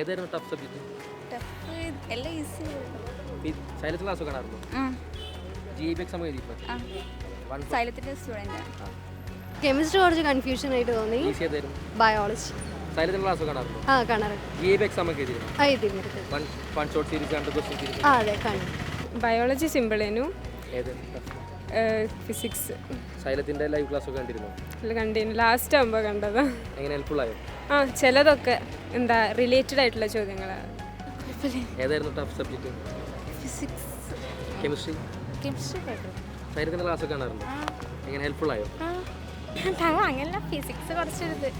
ഏതായിരുന്നു tough subject? Tough എല്ലാം easy. സൈലത്തിൽ ക്ലാസ് കാണാറുണ്ടോ? GEB എക്സാം എഴുതിയിട്ടുണ്ടോ? സൈലത്തിൻ്റെ സ്റ്റുഡൻ്റാണ്. കെമിസ്ട്രി കുറച്ച് കൺഫ്യൂഷൻ ആയിട്ട് തോന്നി. ഈസി ഏതായിരുന്നു? ബയോളജി. സൈലത്തിൽ ക്ലാസ് കാണാറുണ്ടോ? കാണാറുണ്ട്. GEB എക്സാം ഒക്കെ എഴുതിയിരുന്നു? എഴുതിയിരുന്നു. വൺ ഷോർട്ട് സീരീസ് കണ്ട് ക്വസ്റ്റ്യൻ സീരീസ്. അതെ കാണും. ബയോളജി സിമ്പിളേനു. ഏതായിരുന്നു? ഫിസിക്സ് സൈലത്തിൻ്റെ ലൈവ് ക്ലാസ് ഒക്കെ കണ്ടിരുന്നു? കണ്ടിരുന്നു, ലാസ്റ്റ് ആകുമ്പോൾ കണ്ടതാ. എങ്ങനെ ഹെൽപ്ഫുൾ ആയോ? ചിലതൊക്കെ എന്താ റിലേറ്റഡ് ആയിട്ടുള്ള ചോദ്യങ്ങളാണ്. ഏതായിരുന്നു ടഫ് സബ്ജക്റ്റ്? ഫിസിക്സ്. കെമിസ്ട്രി. സൈലത്തിൻ്റെ ക്ലാസ് ഒക്കെ കാണാറുണ്ടോ? എങ്ങനെ ഹെൽപ്ഫുൾ ആയോ? അങ്ങനല്ല, ഫിസിക്സ് കുറച്ചെടുത്ത്.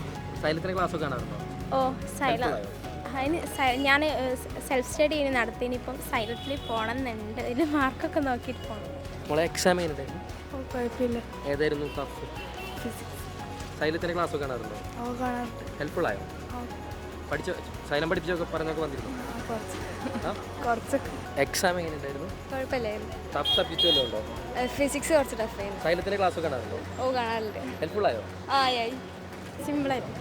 സൈലത്തിൻ്റെ ക്ലാസ് ഒക്കെ കാണാറുണ്ടോ? ഓ സൈലം അതിന് ഞാൻ സെൽഫ് സ്റ്റഡി ഇനി നടത്തിന്. ഇപ്പം സൈലത്തിൽ പോകണം എന്നുണ്ട്. ഇതിൽ മാർക്കൊക്കെ നോക്കിയിട്ട് പോകണം. മോളെ എക്സാം എങ്ങനെയുണ്ടായിരുന്നു? കുഴപ്പമില്ല. ഏതായിരുന്നു ടഫ്? ഫിസിക്സ്. സൈലത്തിൻ്റെ ക്ലാസ് ഒക്കെ കാണാറുണ്ടോ? കാണാറുണ്ട്. ഹെൽപ്ഫുൾ ആയോ? പഠിച്ചോ? സൈലം പഠിപ്പിച്ചൊക്കെ പറഞ്ഞൊക്കെ വന്നിരുന്നു? കുറച്ചൊക്കെ. എക്സാം എങ്ങനെയുണ്ടായിരുന്നു? കുഴപ്പമില്ലായിരുന്നു. ടഫ് സബ്ജക്റ്റ് വല്ലതും ഉണ്ടോ? ഫിസിക്സ് കുറച്ച് ടഫായിരുന്നു. സൈലത്തിൻ്റെ ക്ലാസ് ഒക്കെ കാണാറുണ്ടോ? കാണാറുണ്ട്. ഹെൽപ്ഫുൾ ആയോ? ആയി സിമ്പിളായിരുന്നു.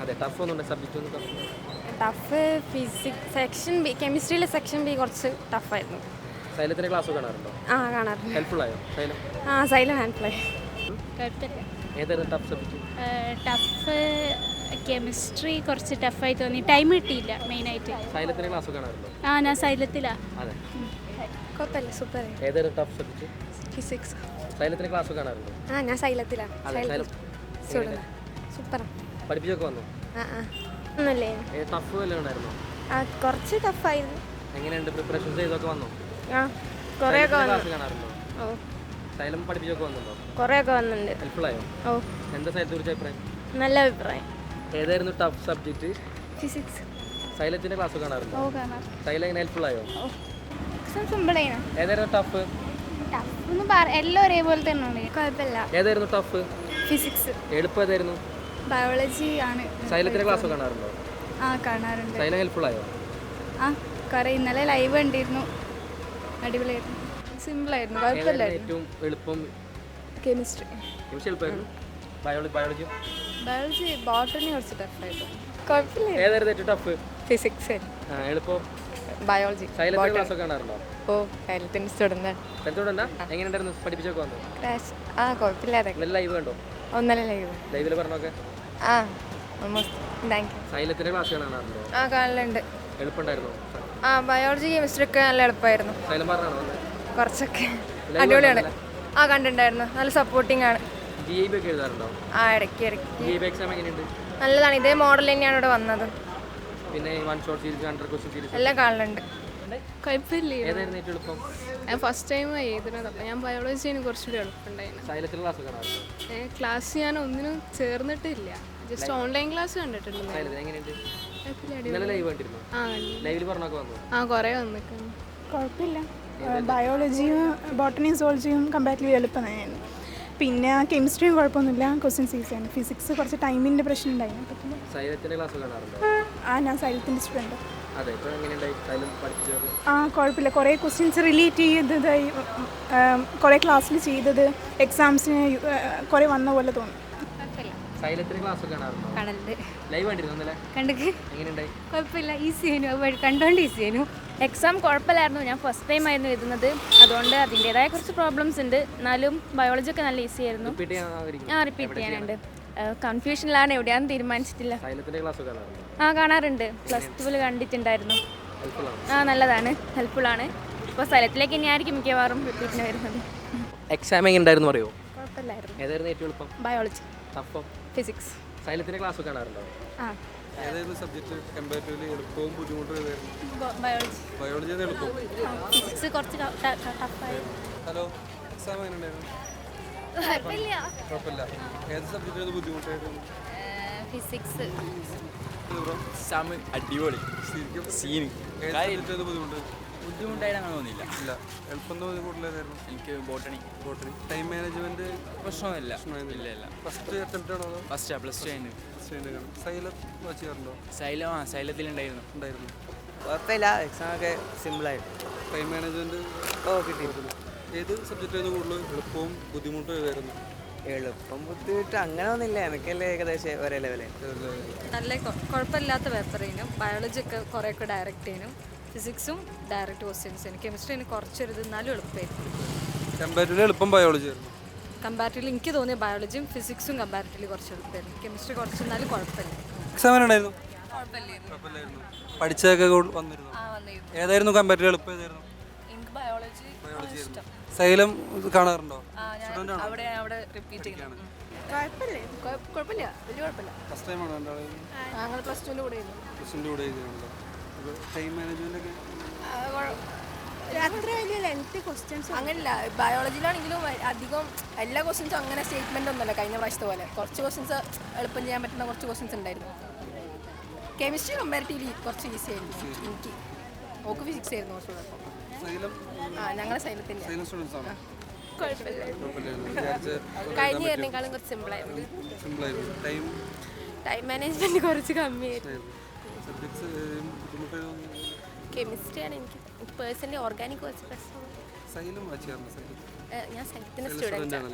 അതെ, ടഫ് ഒന്നും സബ്ജക്റ്റ് ഒന്നും tough? Tough physics section B, കെമിസ്ട്രിയിലെ സെക്ഷൻ ബി കുറച്ച് ടഫായിരുന്നു. സൈലത്തിൻ്റെ ക്ലാസ് കാണാറുണ്ടോ? കാണാറുണ്ട്. ഹെൽപ്ഫുൾ ആയോ സൈലം? സൈലം ഹാൻഡ്പ്ലേ. കുഴപ്പമില്ല. ഏതായിരുന്നു ടഫ് സബ്ജക്റ്റ്? ടഫ് കെമിസ്ട്രി കുറച്ച് ടഫായി തോന്നി, ടൈം കിട്ടിയില്ല മെയിനായിട്ട്. സൈലത്തിൻ്റെ ക്ലാസ് കാണാറുണ്ടോ? ഞാൻ സൈലത്തിലാണ്. അതെ. കുഴപ്പമില്ല, സൂപ്പർ. ഏതായിരുന്നു ടഫ് സബ്ജക്റ്റ്? ഫിസിക്സ്. സൈലത്തിൻ്റെ ക്ലാസ് കാണാറുണ്ടോ? ഞാൻ സൈലത്തിലാണ്. സൂപ്പർ. പഠിപ്പിച്ചൊക്കെ വന്നു? ഒന്നുമില്ലേ? ടഫ് വല്ലതും ഉണ്ടായിരുന്നോ? കുറച്ച് ടഫായിരുന്നു. എങ്ങനെയുണ്ട് പ്രിപ്പറേഷൻസ് ചെയ്തൊക്കെ വന്നോ? കുറേയൊക്കെ ക്ലാസ് കാണാറുണ്ടോ? ഓ സൈലം പഠിപ്പിച്ചൊക്കെ വന്നുണ്ടോ? കുറേയൊക്കെ വന്നിട്ടുണ്ട്. ഹെൽപ്ഫുൾ ആയോ? ഓ എന്താ സൈലത്തെ കുറിച്ച് അഭിപ്രായം? നല്ല അഭിപ്രായം. ഏതായിരുന്നു ടഫ് സബ്ജക്റ്റ്? ഫിസിക്സ്. സൈലത്തിൻ്റെ ക്ലാസ് കാണാറുണ്ടോ? കാണാം. സൈലം എങ്ങനെ ഹെൽപ്ഫുൾ ആയോ? സിമ്പിളാണ്. ഏതായിരുന്നു ടഫ്? ടഫ് എല്ലാം ഒരേപോലെ തന്നെ കുഴപ്പമില്ല. ഏതായിരുന്നു ടഫ്? ഫിസിക്സ്. എളുപ്പം ഏതായിരുന്നു? ബയോളജി ആണ്. സൈലത്തിൻ്റെ ക്ലാസ് കാണാറുണ്ടോ? കാണാറുണ്ട്. സൈലം ഹെൽപ്ഫുൾ ആയോ? കുറേ ഇന്നലെ ലൈവ് കണ്ടിരുന്നു. അടിപൊളിയായിരുന്നു. സിമ്പിളായിരുന്നു, കുഴപ്പമില്ലായിരുന്നു. ഏറ്റവും എളുപ്പം കെമിസ്ട്രി. കെമിസ്ട്രി എളുപ്പമായിരുന്നു. ബയോളജി ബോട്ടണി കുറച്ച് ടഫായിരുന്നു. കുഴപ്പമില്ല. ഏതായിരുന്നു ഏറ്റവും ടഫ്? ഫിസിക്സ്. എളുപ്പം ബയോളജി. സൈലത്തിൻ്റെ ക്ലാസ് ഒക്കെ കാണാറുണ്ടോ? സൈലത്തിൻ്റെ സ്റ്റുഡൻ്റ്. സ്ഥലത്തോടെ എങ്ങനെയുണ്ടായിരുന്നു പഠിപ്പിച്ചൊക്കെ വന്നു? കുഴപ്പമില്ലാതെ. ഇന്നലെ ലൈവ് കണ്ടോ? ഒന്നര ലൈവ്. ലൈവിൽ പറഞ്ഞൊക്കെ? Thank you. സൈലത്തിൻ്റെ ക്ലാസ് കാണാറുണ്ടോ? കാണലുണ്ട്. എളുപ്പമുണ്ടായിരുന്നു? ബയോളജി കെമിസ്ട്രി ഒക്കെ നല്ല എളുപ്പമായിരുന്നു. സൈലം പറഞ്ഞാണോ? കുറച്ചൊക്കെ അടിപൊളിയാണ്. കണ്ടിട്ടുണ്ടായിരുന്നു. നല്ല സപ്പോർട്ടിംഗ് ആണ്. GEB ഒക്കെ എഴുതാറുണ്ടോ? ഇടയ്ക്ക് GEB എക്സാം എങ്ങനെയുണ്ട്? നല്ലതാണ്. ഇതേ മോഡൽ തന്നെയാണ് ഇവിടെ വന്നത്. പിന്നെ one short series, 100 question series എല്ലാം കാണലുണ്ട്. കുഴപ്പമില്ല. ഏതായിരുന്നു ഏറ്റവും എളുപ്പം? ഞാൻ ഫസ്റ്റ് ടൈം എഴുതുന്നത്, അപ്പം ഞാൻ ബയോളജിന് കുറച്ചുകൂടി എളുപ്പമുണ്ടായിരുന്നു. സൈലത്തിൻ്റെ ക്ലാസ് കാണാറുണ്ടോ? ക്ലാസ് ഞാൻ ഒന്നിനും ചേർന്നിട്ടില്ല, ജസ്റ്റ് ഓൺലൈൻ ക്ലാസ് കണ്ടിട്ടുണ്ട്. സൈലത്തിൽ എങ്ങനെയുണ്ട്? ഇന്നലെ ലൈവ് കണ്ടിരുന്നു? ലൈവിൽ പറഞ്ഞൊക്കെ വന്നു? കുറേ വന്നിക്കുന്നു. കുഴപ്പമില്ല. ബയോളജിയും ബോട്ടണിയും സോളജിയും കമ്പാരിറ്റീവ്ലി എളുപ്പം തന്നെയായിരുന്നു. പിന്നെ കെമിസ്ട്രിയും കുഴപ്പമൊന്നുമില്ല, ക്വസ്റ്റ്യൻസ് ഈസിയാണ്. ഫിസിക്സ് കുറച്ച് ടൈമിൻ്റെ പ്രശ്നം ഉണ്ടായിരുന്നു. സൈലത്തിൻ്റെ ക്ലാസ് കാണാറുണ്ടോ? ഞാൻ സൈലത്തിൻ്റെ സ്റ്റുഡൻറ്റ്. അതെ. ഇപ്പോൾ എങ്ങനെയുണ്ടായി സൈലം പഠിച്ചത്? കുഴപ്പമില്ല. കുറേ ക്വസ്റ്റ്യൻസ് റിലേറ്റ് ചെയ്തതായി കുറേ ക്ലാസ്സിൽ ചെയ്തത് എക്സാംസിന് കുറേ വന്ന പോലെ തോന്നി. സൈലത്തിൻ്റെ ക്ലാസ് കാണാറുണ്ടോ? കാണലുണ്ട്. ലൈവ് കണ്ടിരുന്നു ഇന്നലെ? കണ്ടിക്ക്. എങ്ങനെയുണ്ടായി? കുഴപ്പമില്ല, ഈസി ആയിരുന്നു. കണ്ടോണ്ട് ഈസി ആയിരുന്നു. എക്സാം കുഴപ്പമില്ലായിരുന്നു. ഞാൻ ഫസ്റ്റ് ടൈം ആയിരുന്നു എഴുതുന്നത്. അതുകൊണ്ട് അതിൻ്റെതായ കുറച്ച് പ്രോബ്ലംസ് ഉണ്ട്. എന്നാലും ബയോളജി ഒക്കെ നല്ല ഈസി ആയിരുന്നു. റിപ്പീറ്റ് ചെയ്യാനുണ്ട്. കൺഫ്യൂഷനിലാണ്, എവിടെയാണെന്ന് തീരുമാനിച്ചിട്ടില്ല. സൈലത്തിൻ്റെ ക്ലാസ് കാണാറുണ്ടോ? കാണാറുണ്ട്. +2 കണ്ടിട്ടുണ്ടായിരുന്നു. നല്ലതാണ്, ഹെൽപ്ഫുള്ളാണ്. ഇപ്പോൾ സ്ഥലത്തിലേക്ക് തന്നെയായിരിക്കും മിക്കവാറും റിപ്പീറ്റിന് വരുന്നത്. എക്സാം എങ്ങനെ ഉണ്ടായിരുന്നു പറയോ? കുഴപ്പമില്ലായിരുന്നു. ഏതായിരുന്നു ഏറ്റവും എളുപ്പം? ബയോളജി. ടഫോ? ഫിസിക്സ്. സൈലത്തിൻ്റെ ക്ലാസ് കാണാറുണ്ടോ? ഏതായിരുന്നു സബ്ജക്റ്റ് കമ്പാരിറ്റീവ്ലി എളുപ്പവും ബുദ്ധിമുട്ടും ഏതായിരുന്നു? ബയോളജി. ബയോളജി ആണ് എളുപ്പം. ഫിസിക്സ് കുറച്ച് ടഫായിരുന്നു. ഹലോ, എക്സാം എങ്ങനെ ഉണ്ടായിരുന്നു? കുഴപ്പമില്ല. ഏത് സബ്ജക്റ്റായിരുന്നു ബുദ്ധിമുട്ടായിരുന്നു? ഫിസിക്സ്. എക്സാം അടിപൊളി. ശരിക്കും സീന് ഏത് സബ്ജക്റ്റായിരുന്നു ബുദ്ധിമുട്ട്? ബുദ്ധിമുട്ടായിട്ട് തോന്നിയില്ല. ഇല്ല. എളുപ്പം തോന്നിയ കൂടുതലായിരുന്നു? എനിക്ക് ബോട്ടണി. ടൈം മാനേജ്മെന്റ് പ്രശ്നമില്ല. ഇല്ല. ഫസ്റ്റ് അറ്റംപ്റ്റ് ആണോ? ഫസ്റ്റ് +2 ആയിരുന്നു. സൈലം വാച്ച് ചെയ്യാറുണ്ടോ? സൈലത്തിലുണ്ടായിരുന്നു. കുഴപ്പമില്ല. എക്സാം ഒക്കെ സിമ്പിളായിരുന്നു. ടൈം മാനേജ്മെന്റ് കിട്ടിയിരുന്നു. ഏത് സബ്ജക്റ്റായിരുന്നു കൂടുതൽ എളുപ്പവും ബുദ്ധിമുട്ടും ഏതായിരുന്നു? എളുപ്പം ബുദ്ധിമുട്ട് അങ്ങനെ ഒന്നുമില്ല, എനിക്കല്ലേ ഏകദേശം ഒരേ ലെവലേ. നല്ല കുഴപ്പമില്ലാത്ത പേപ്പറിനും ബയോളജി ഒക്കെ കുറേയൊക്കെ ഡയറക്റ്റ് ചെയ്യനും ഫിസിക്സും ഡയറക്റ്റ് ക്വസ്റ്റ്യൻസിനും കെമിസ്ട്രിന് കുറച്ചൊരു എന്നാലും എളുപ്പമായിരുന്നു. കമ്പാരിറ്റീവ്ലി എളുപ്പം ബയോളജി ആയിരുന്നു. കമ്പാരിറ്റീവ്ലി എനിക്ക് തോന്നിയ ബയോളജിയും ഫിസിക്സും കമ്പാരിറ്റീവ്ലി കുറച്ച് എളുപ്പമായിരുന്നു. കെമിസ്ട്രി കുറച്ച് എന്നാലും കുഴപ്പമില്ല. എക്സാം ഉണ്ടായിരുന്നു, കുഴപ്പമില്ലായിരുന്നു. പഠിച്ചതൊക്കെ വന്നിരുന്നു. ഏതായിരുന്നു കമ്പാരിറ്റീവ് എളുപ്പം? ഏതായിരുന്നു? എനിക്ക് ബയോളജി ഇഷ്ടം. സൈലം കാണാറുണ്ടോ? അവിടെ റിപ്പീറ്റ് ചെയ്യുന്നു. കുഴപ്പമില്ല, വലിയ കുഴപ്പമില്ല. ഫസ്റ്റ് ടൈം ആണ് രണ്ടാളും ഞങ്ങൾ പ്ലസ് ടുവിൻ്റെ കൂടെ ആയിരുന്നു. പ്ലസിൻ്റെ കൂടെ എഴുതിയാണല്ലോ. അപ്പോൾ ടൈം മാനേജ്മെൻ്റ് ഒക്കെ അത്ര വലിയ ലെങ്ത് ക്വസ്റ്റ്യൻസ് അങ്ങനെയല്ല, ബയോളജിയിലാണെങ്കിലും അധികം എല്ലാ ക്വസ്റ്റ്യൻസും അങ്ങനെ സ്റ്റേറ്റ്മെൻ്റ് ഒന്നുമല്ല കഴിഞ്ഞ പ്രാവശ്യത്തെ പോലെ. കുറച്ച് ക്വസ്റ്റ്യൻസ് എളുപ്പം ചെയ്യാൻ പറ്റുന്ന കുറച്ച് ക്വസ്റ്റ്യൻസ് ഉണ്ടായിരുന്നു. കെമിസ്ട്രി കമ്പാരിറ്റീവ്ലി കുറച്ച് ഈസി ആയിരുന്നു എനിക്ക്. ഓക്ക് ഫിസിക്സ് ആയിരുന്നു കുറച്ച് കുഴപ്പം. ഞങ്ങളെ സൈലത്തിൻ്റെ കഴിഞ്ഞ ഇയറിനേക്കാളും കുറച്ച് സിമ്പിളായിരുന്നു. ടൈം മാനേജ്മെൻറ്റ് കുറച്ച് കമ്മിയായിരുന്നു. കെമിസ്ട്രിയാണ് എനിക്ക് പേഴ്സണലി ഓർഗാനിക് കുറച്ച് പ്രശ്നം. സൈലം വായിച്ചായിരുന്നു. ഞാൻ സൈലത്തിൻ്റെ സ്റ്റുഡൻറ്റാണ്.